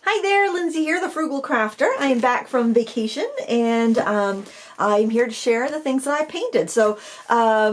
Hi there, Lindsay here, the Frugal Crafter. I am back from vacation and I'm here to share the things that I painted. So my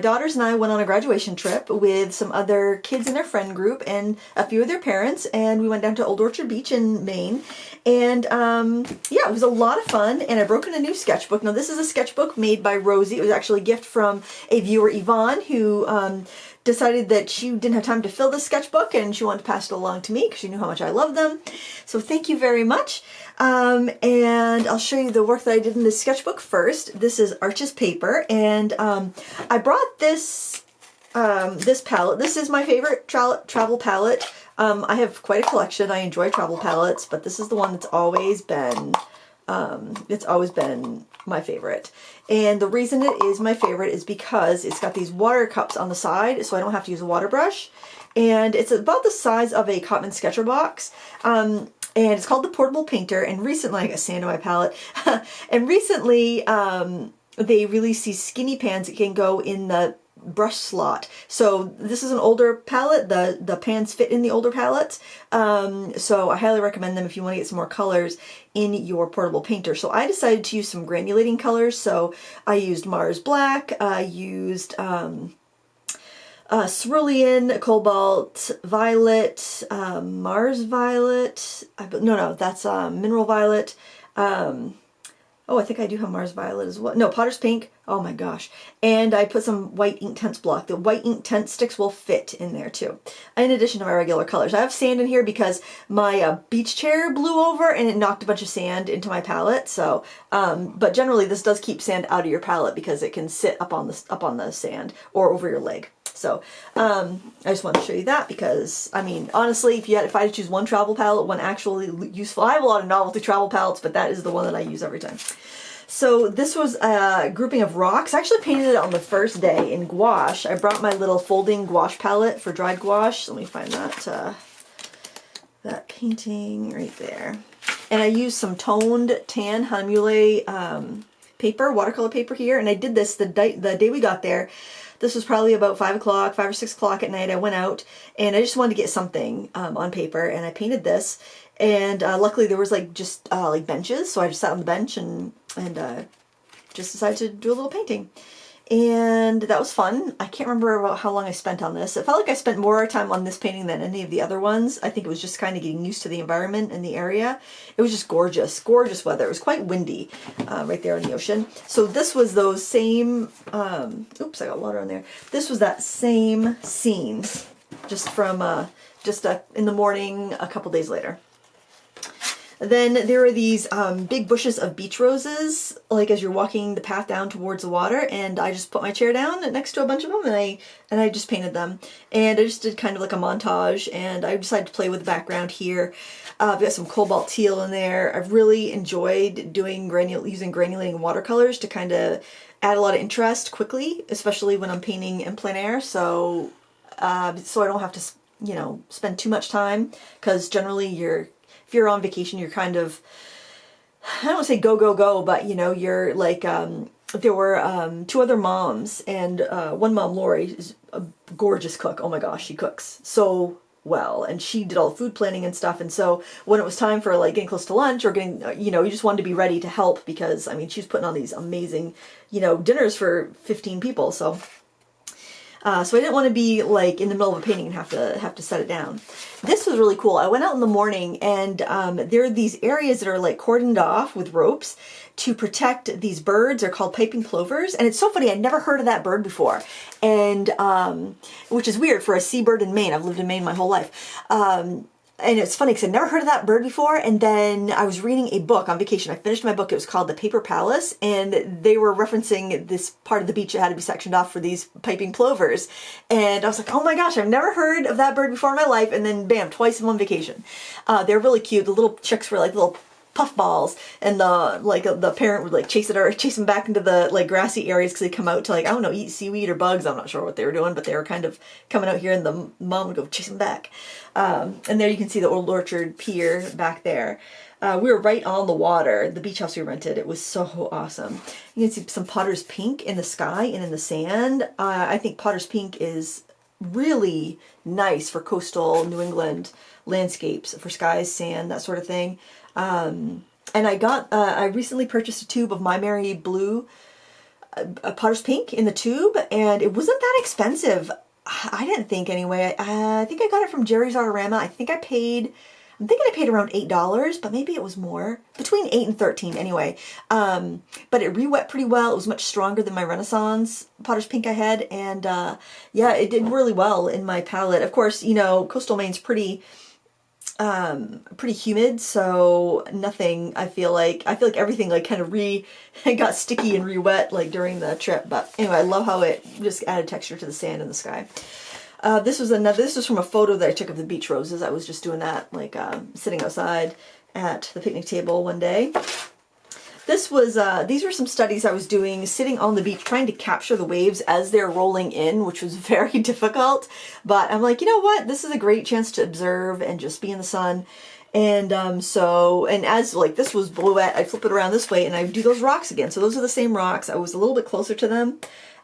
daughters and I went on a graduation trip with some other kids in their friend group and a few of their parents, and we went down to Old Orchard Beach in Maine. And yeah, it was a lot of fun, and I broke in a new sketchbook. Now this is a sketchbook made by Rosie. It was actually a gift from a viewer, Yvonne, who decided that she didn't have time to fill this sketchbook and she wanted to pass it along to me because she knew how much I love them. So thank you very much. And I'll show you the work that I did in this sketchbook first. This is Arches paper, and I brought this this palette. This is my favorite travel palette. I have quite a collection. I enjoy travel palettes, but this is the one that's always been my favorite. And the reason it is my favorite is because it's got these water cups on the side, so I don't have to use a water brush. And it's about the size of a Cotman Sketcher box. And it's called the Portable Painter. And recently, I got sand on my palette. And recently, they released these skinny pans that can go in the brush slot. So this is an older palette. The pans fit in the older palettes. So I highly recommend them if you want to get some more colors in your portable painter. So I decided to use some granulating colors. So I used Mars Black. I used Cerulean, Cobalt Violet, Mars Violet. No, that's Mineral Violet. Oh, I think I do have Mars Violet as well. No, Potter's Pink. Oh my gosh. And I put some white Inktense block. The white Inktense sticks will fit in there too, in addition to my regular colors. I have sand in here because my beach chair blew over and it knocked a bunch of sand into my palette. So, but generally this does keep sand out of your palette because it can sit up on the sand or over your leg. So I just wanted to show you that because, I mean, honestly, if I had to choose one travel palette, one actually useful, I have a lot of novelty travel palettes, but that is the one that I use every time. So this was a grouping of rocks. I actually painted it on the first day in gouache. I brought my little folding gouache palette for dried gouache. Let me find that painting right there. And I used some toned tan Hahnemühle paper, watercolor paper here, and I did this the day we got there. This was probably about 5 or 6 o'clock at night. I went out and I just wanted to get something on paper, and I painted this. And luckily there was just benches, so I just sat on the bench and just decided to do a little painting. And that was fun. I can't remember about how long I spent on this. It felt like I spent more time on this painting than any of the other ones. I think it was just kind of getting used to the environment and the area. It was just gorgeous, gorgeous weather. It was quite windy right there in the ocean. So this was those same, oops, I got water on there. This was that same scene just from, in the morning a couple days later. Then there are these big bushes of beach roses, as you're walking the path down towards the water, and I just put my chair down next to a bunch of them, and I just painted them. And I just did kind of like a montage, and I decided to play with the background here. I've got some cobalt teal in there. I've really enjoyed using granulating watercolors to kind of add a lot of interest quickly, especially when I'm painting in plein air, so I don't have to, spend too much time, because generally if you're on vacation, you're kind of, I don't want to say go, go, go, but you're there were 2 other moms, and one mom, Lori, is a gorgeous cook. Oh my gosh, she cooks so well, and she did all the food planning and stuff. And so when it was time for getting close to lunch or getting, you just wanted to be ready to help because, I mean, she's putting on these amazing, dinners for 15 people. So I didn't want to be in the middle of a painting and have to set it down. This was really cool. I went out in the morning, and there are these areas that are cordoned off with ropes to protect these birds. They're called piping plovers, and it's so funny. I'd never heard of that bird before, and which is weird for a seabird in Maine. I've lived in Maine my whole life. And it's funny because I'd never heard of that bird before, and then I was reading a book on vacation. I finished my book. It was called The Paper Palace, and they were referencing this part of the beach that had to be sectioned off for these piping plovers. And I was like, oh my gosh, I've never heard of that bird before in my life, and then bam, twice in one vacation. They're really cute. The little chicks were little puff balls, and the parent would chase them back into the grassy areas because they come out to I don't know, eat seaweed or bugs. I'm not sure what they were doing, but they were kind of coming out here, and the mom would go chase them back. And there you can see the Old Orchard Pier back there. We were right on the water, the beach house we rented. It was so awesome. You can see some Potter's Pink in the sky and in the sand. I think Potter's Pink is really nice for coastal New England landscapes, for skies, sand, that sort of thing. And I recently purchased a tube of My Merry Blue, a Potter's Pink in the tube, and it wasn't that expensive. I didn't think anyway. I think I got it from Jerry's Autorama. I'm thinking I paid around $8, but maybe it was more. Between 8 and 13 anyway. But it re-wet pretty well. It was much stronger than my Renaissance Potter's Pink I had. And yeah, it did really well in my palette. Of course, you know, coastal Maine's pretty humid, so nothing, I feel like everything like kind of got sticky and re-wet like during the trip. But anyway, I love how it just added texture to the sand and the sky. This was from a photo that I took of the beach roses. I was just doing that, like sitting outside at the picnic table one day. These were some studies I was doing sitting on the beach trying to capture the waves as they're rolling in, which was very difficult. But I'm like, you know what? This is a great chance to observe and just be in the sun. And as like this was bluette, I flip it around this way and I do those rocks again. So those are the same rocks. I was a little bit closer to them.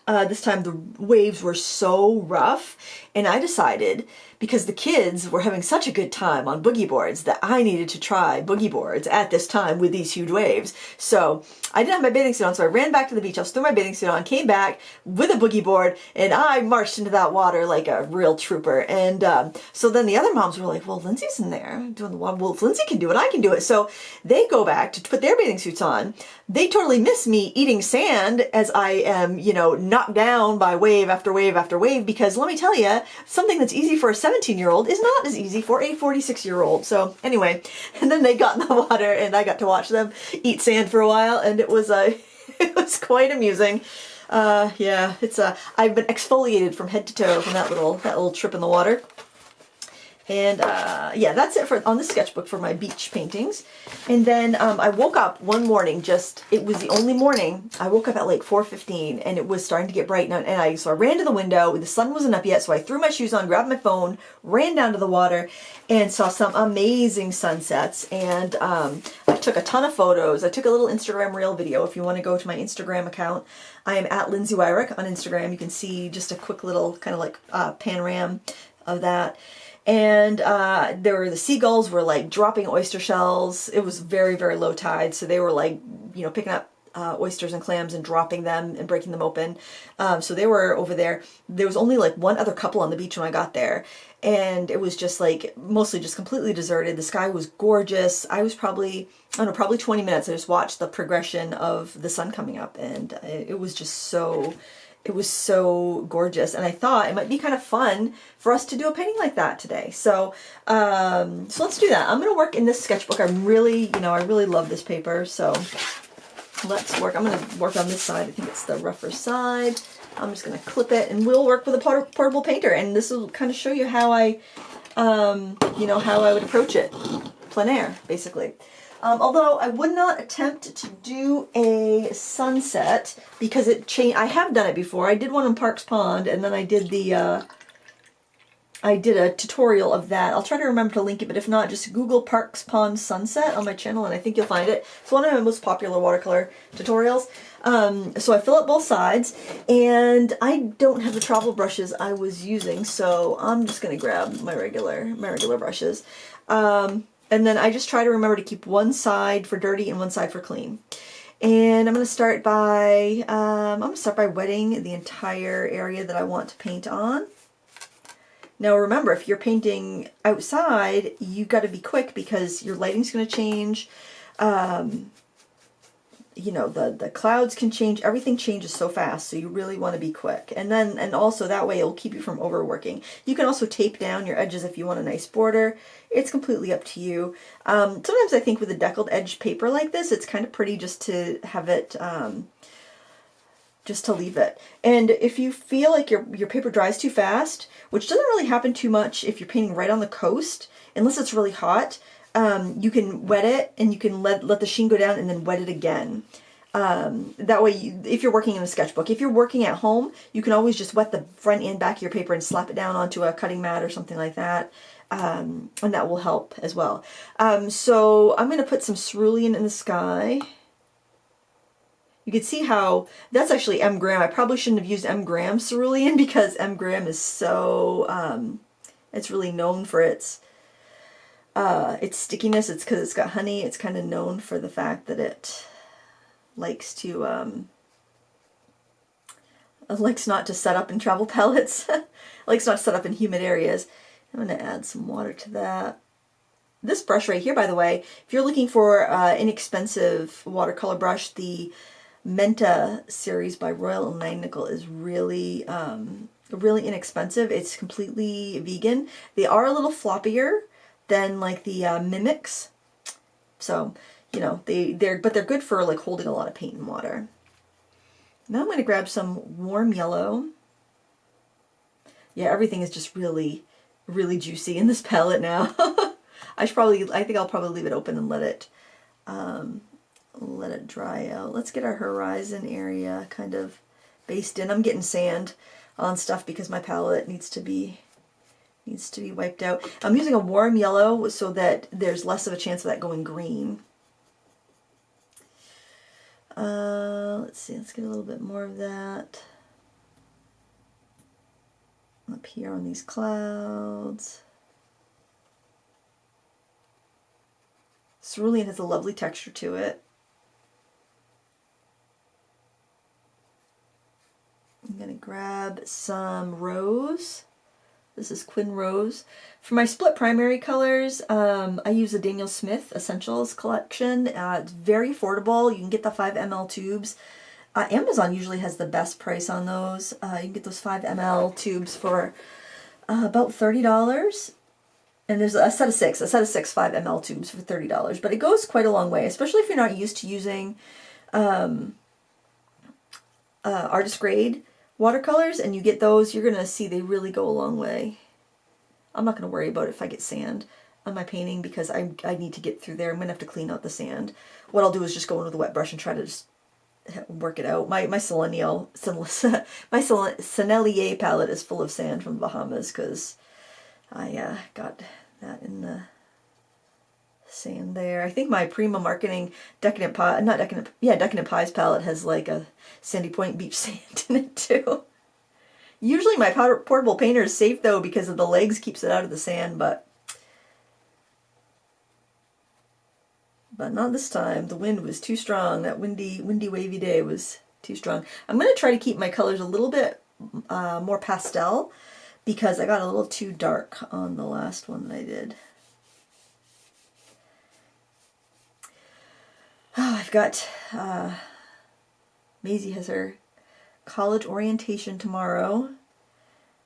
This time the waves were so rough, and I decided, because the kids were having such a good time on boogie boards, that I needed to try boogie boards at this time with these huge waves. So I didn't have my bathing suit on, so I ran back to the beach. I threw my bathing suit on, came back with a boogie board, and I marched into that water like a real trooper. And so then the other moms were like, well, Lindsay's in there doing the water. Well, if Lindsay can do it, I can do it. So they go back to put their bathing suits on. They totally miss me eating sand as I am, you know, knocked down by wave after wave after wave, because let me tell you, something that's easy for a 17-year-old is not as easy for a 46-year-old. So anyway, and then they got in the water and I got to watch them eat sand for a while, and it was it was quite amusing. Yeah, I've been exfoliated from head to toe from that little trip in the water. And yeah, that's it on the sketchbook for my beach paintings. And then I woke up one morning, it was the only morning, I woke up at like 4:15 and it was starting to get bright. So I ran to the window, the sun wasn't up yet, so I threw my shoes on, grabbed my phone, ran down to the water, and saw some amazing sunsets. And I took a ton of photos. I took a little Instagram reel video. If you want to go to my Instagram account, I am at Lindsay Weirich on Instagram. You can see just a quick little kind of like panorama of that. And the seagulls were like dropping oyster shells. It was very, very low tide, so they were like, you know, picking up oysters and clams and dropping them and breaking them open. So they were over there. There was only like one other couple on the beach when I got there, and it was just like mostly just completely deserted. The sky was gorgeous. I was probably 20 minutes. I just watched the progression of the sun coming up, and it was just so... It was so gorgeous, and I thought it might be kind of fun for us to do a painting like that today. So, so let's do that. I'm going to work in this sketchbook. I really love this paper. So let's work. I'm going to work on this side. I think it's the rougher side. I'm just going to clip it, and we'll work with a portable painter. And this will kind of show you how I, how I would approach it, plein air, basically. Although I would not attempt to do a sunset because I have done it before. I did one in Parks Pond, and then I did a tutorial of that. I'll try to remember to link it, but if not, just Google Parks Pond sunset on my channel, and I think you'll find it. It's one of my most popular watercolor tutorials. So I fill up both sides, and I don't have the travel brushes I was using, so I'm just gonna grab my regular brushes. And then I just try to remember to keep one side for dirty and one side for clean. And I'm going to start by wetting the entire area that I want to paint on. Now remember, if you're painting outside, you've got to be quick because your lighting's going to change. You know, the clouds can change. Everything changes so fast, so you really want to be quick. And also that way it'll keep you from overworking. You can also tape down your edges if you want a nice border. It's completely up to you. Sometimes I think with a deckled edge paper like this, it's kind of pretty just to have it, just to leave it. And if you feel like your paper dries too fast, which doesn't really happen too much if you're painting right on the coast, unless it's really hot, you can wet it and you can let the sheen go down and then wet it again. That way, if you're working in a sketchbook, if you're working at home, you can always just wet the front and back of your paper and slap it down onto a cutting mat or something like that. And that will help as well. So I'm going to put some cerulean in the sky. You can see how that's actually M. Graham. I probably shouldn't have used M. Graham cerulean because M. Graham is so, it's really known for its stickiness. It's because it's got honey. It's kind of known for the fact that it likes to, likes not to set up in travel palettes. Likes not to set up in humid areas. I'm going to add some water to that. This brush right here, by the way, if you're looking for inexpensive watercolor brush, the Menta series by Royal and Langnickel is really, really inexpensive. It's completely vegan. They are a little floppier than like the Mimics. So, you know, they're good for like holding a lot of paint and water. Now I'm going to grab some warm yellow. Yeah, everything is just really, really juicy in this palette now. I think I'll probably leave it open and let it dry out. Let's get our horizon area kind of based in. I'm getting sand on stuff because my palette needs to be wiped out. I'm using a warm yellow so that there's less of a chance of that going green. Let's see, let's get a little bit more of that up here on these clouds. Cerulean has a lovely texture to it. I'm going to grab some rose. This is Quin Rose. For my split primary colors, I use the Daniel Smith Essentials collection. It's very affordable. You can get the 5 ml tubes. Amazon usually has the best price on those. You can get those 5 ml tubes for about $30. And there's a set of 6 5 ml tubes for $30. But it goes quite a long way, especially if you're not used to using artist grade watercolors, and you get those, you're going to see they really go a long way. I'm not going to worry about if I get sand on my painting because I need to get through there. I'm going to have to clean out the sand. What I'll do is just go in with a wet brush and try to just work it out. My Sennelier palette is full of sand from the Bahamas because I got that in the sand there. I think my Prima Marketing Decadent Pies palette has like a Sandy Point beach sand in it too. Usually my portable painter is safe though because of the legs, keeps it out of the sand, but not this time. The wind was too strong. That windy wavy day was too strong. I'm going to try to keep my colors a little bit more pastel because I got a little too dark on the last one that I did. Oh, I've got, Maisie has her college orientation tomorrow,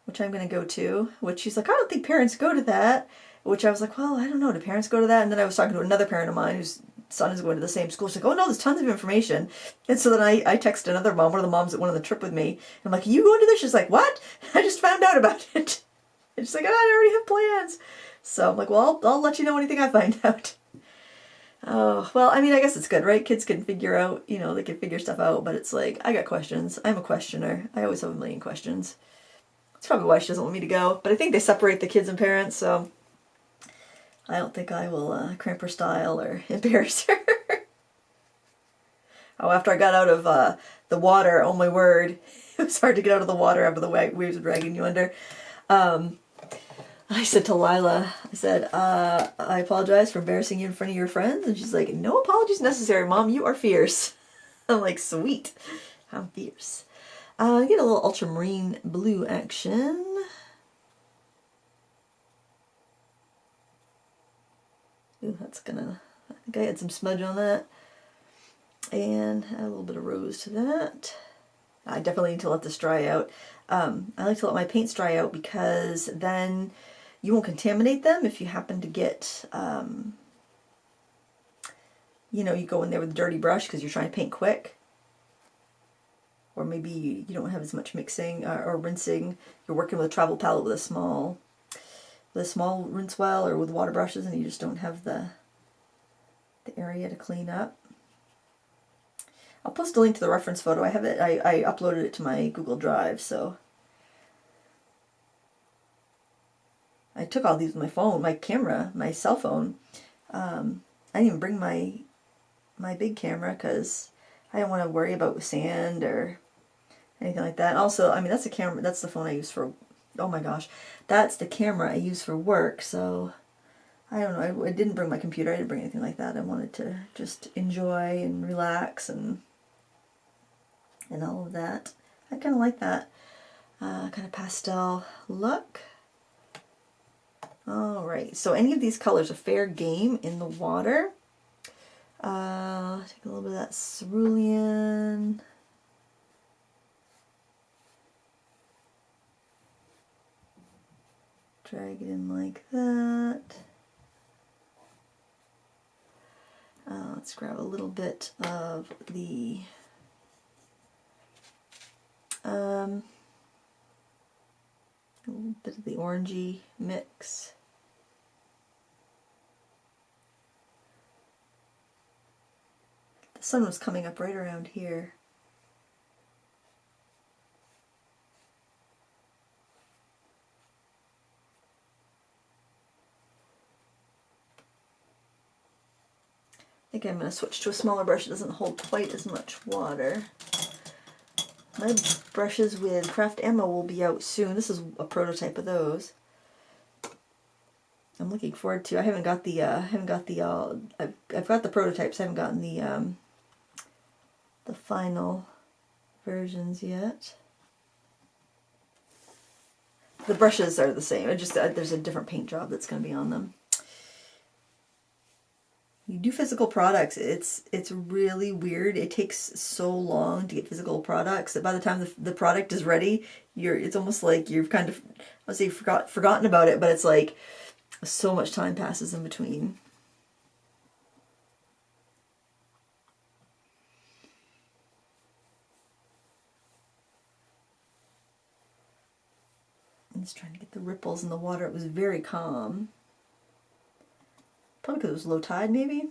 which I'm going to go to, which she's like, I don't think parents go to that, which I was like, well, I don't know, do parents go to that? And then I was talking to another parent of mine whose son is going to the same school. She's like, oh no, there's tons of information. And so then I texted another mom, one of the moms that went on the trip with me. I'm like, are you going to this? She's like, what? I just found out about it. And she's like, oh, I already have plans. So I'm like, well, I'll let you know anything I find out. Oh, well, I mean, I guess it's good, right? Kids can figure out, you know, they can figure stuff out, but it's like, I got questions. I'm a questioner. I always have a million questions. That's probably why she doesn't want me to go. But I think they separate the kids and parents, so I don't think I will cramp her style or embarrass her. Oh, after I got out of the water, oh my word, it was hard to get out of the water after the waves were dragging you under. I said to Lila, I said, I apologize for embarrassing you in front of your friends. And she's like, no apologies necessary, Mom. You are fierce. I'm like, sweet. I'm fierce. Get a little ultramarine blue action. Ooh, that's gonna, I think I had some smudge on that. And add a little bit of rose to that. I definitely need to let this dry out. I like to let my paints dry out because then you won't contaminate them if you happen to get, you know, you go in there with a dirty brush because you're trying to paint quick. Or maybe you don't have as much mixing or rinsing. You're working with a travel palette with a small rinse well or with water brushes and you just don't have the area to clean up. I'll post a link to the reference photo. I have it, I uploaded it to my Google Drive, so. I took all these with my phone, my camera, my cell phone. I didn't even bring my big camera because I don't want to worry about sand or anything like that. Also, I mean, that's the camera, that's the phone I use for, oh my gosh, that's the camera I use for work, so I don't know, I didn't bring my computer, I didn't bring anything like that. I wanted to just enjoy and relax and all of that. I kind of like that kind of pastel look. Alright, so any of these colors are fair game in the water. Take a little bit of that cerulean. Drag it in like that. Let's grab a little bit of the a little bit of the orangey mix. The sun was coming up right around here. I think I'm going to switch to a smaller brush. It doesn't hold quite as much water. My brushes with Craft Ammo will be out soon. This is a prototype of those. I'm looking forward to. I haven't got the I've got the prototypes. I haven't gotten the final versions yet. The brushes are the same. It just there's a different paint job that's going to be on them. You do physical products, it's really weird. It takes so long to get physical products that by the time the product is ready, it's almost like you've kind of, I would say forgotten about it, but it's like so much time passes in between. I'm just trying to get the ripples in the water. It was very calm. Probably because it was low tide, maybe.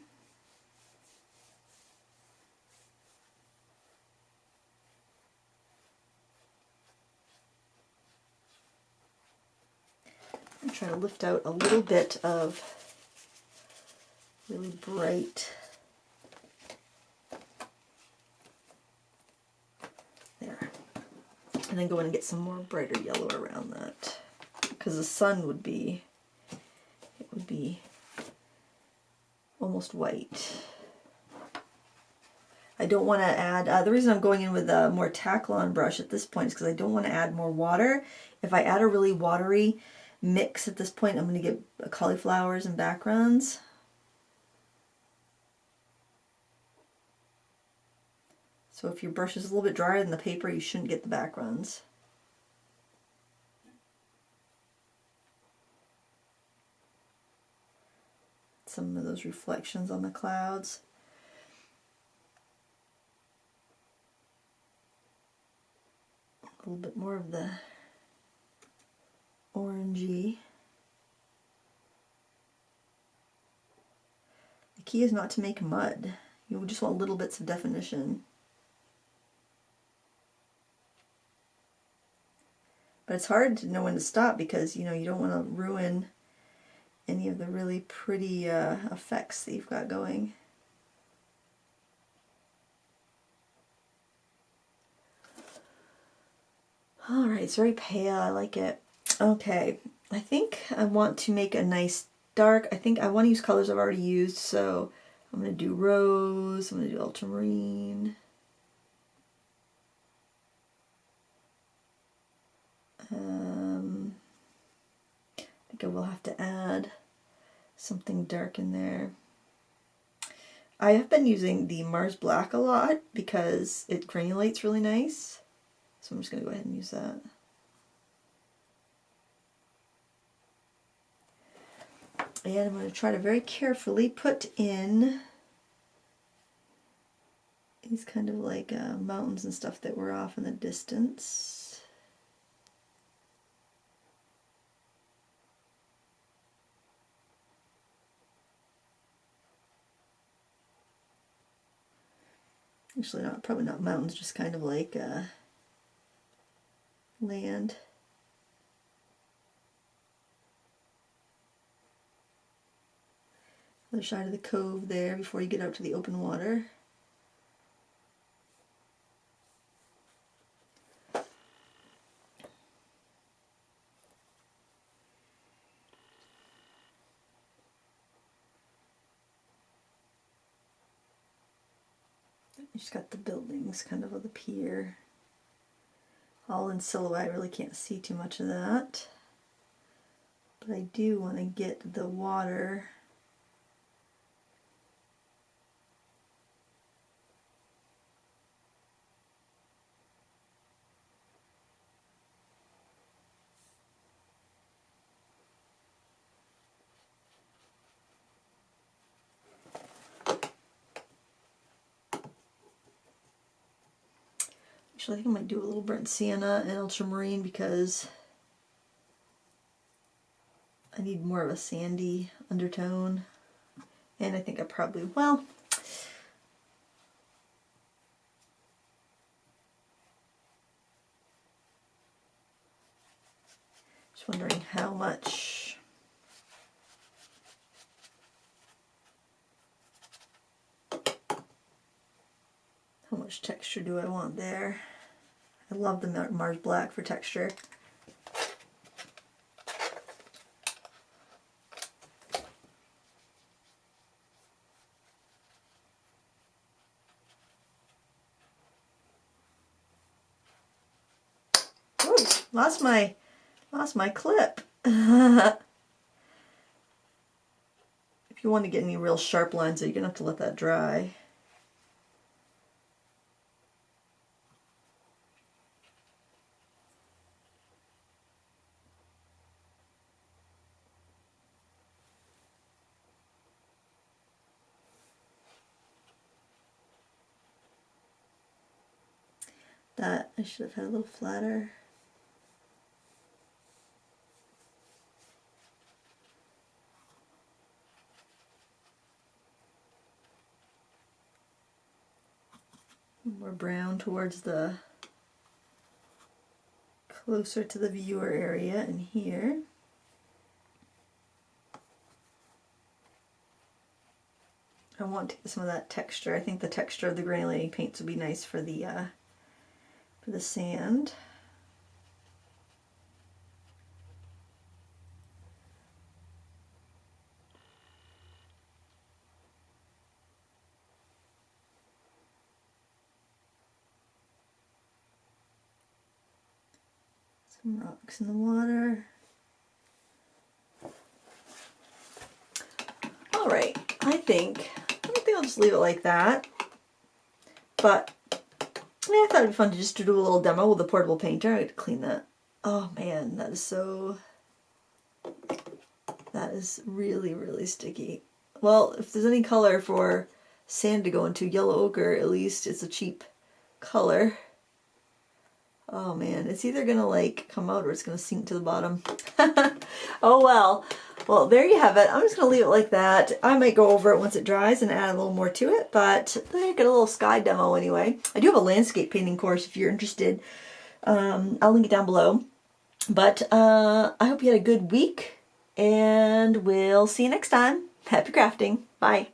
I'm trying to lift out a little bit of really bright. There. And then go in and get some more brighter yellow around that. Because the sun would be, it would be almost white. I don't want to add, the reason I'm going in with a more Taklon brush at this point is because I don't want to add more water. If I add a really watery mix at this point, I'm going to get cauliflowers and backgrounds. So if your brush is a little bit drier than the paper, you shouldn't get the backgrounds. Some of those reflections on the clouds. A little bit more of the orangey. The key is not to make mud. You just want little bits of definition. But it's hard to know when to stop because, you know, you don't want to ruin any of the really pretty effects that you've got going. Alright, it's very pale, I like it. Okay, I think I want to make a nice dark, I think I want to use colors I've already used, so I'm going to do rose, I'm going to do ultramarine. I think I will have to add something dark in there. I have been using the Mars Black a lot because it granulates really nice. So I'm just going to go ahead and use that. And I'm going to try to very carefully put in these kind of like mountains and stuff that were off in the distance. Actually, probably not mountains, just kind of like land. Other side of the cove there before you get out to the open water. You just got the buildings kind of with the pier. All in silhouette. I really can't see too much of that. But I do want to get the water Actually, I think I might do a little burnt sienna and ultramarine because I need more of a sandy undertone. And I think I probably, well, just wondering how much texture do I want there. I love the Mars Black for texture. Ooh, lost my clip. If you want to get any real sharp lines, you're gonna have to let that dry. That I should have had a little flatter. More brown towards the closer to the viewer area in here. I want to get some of that texture. I think the texture of the granulating paints would be nice for the sand. Some rocks in the water. All right, I think I'll just leave it like that. But I thought it'd be fun to just do a little demo with a portable painter. I had to clean that. Oh man, that is really, really sticky. Well, if there's any color for sand to go into, yellow ochre, at least it's a cheap color. Oh man, it's either gonna like come out or it's gonna sink to the bottom. Oh well. Well, there you have it. I'm just gonna leave it like that. I might go over it once it dries and add a little more to it, but I get a little sky demo anyway. I do have a landscape painting course if you're interested. I'll link it down below. But I hope you had a good week, and we'll see you next time. Happy crafting. Bye.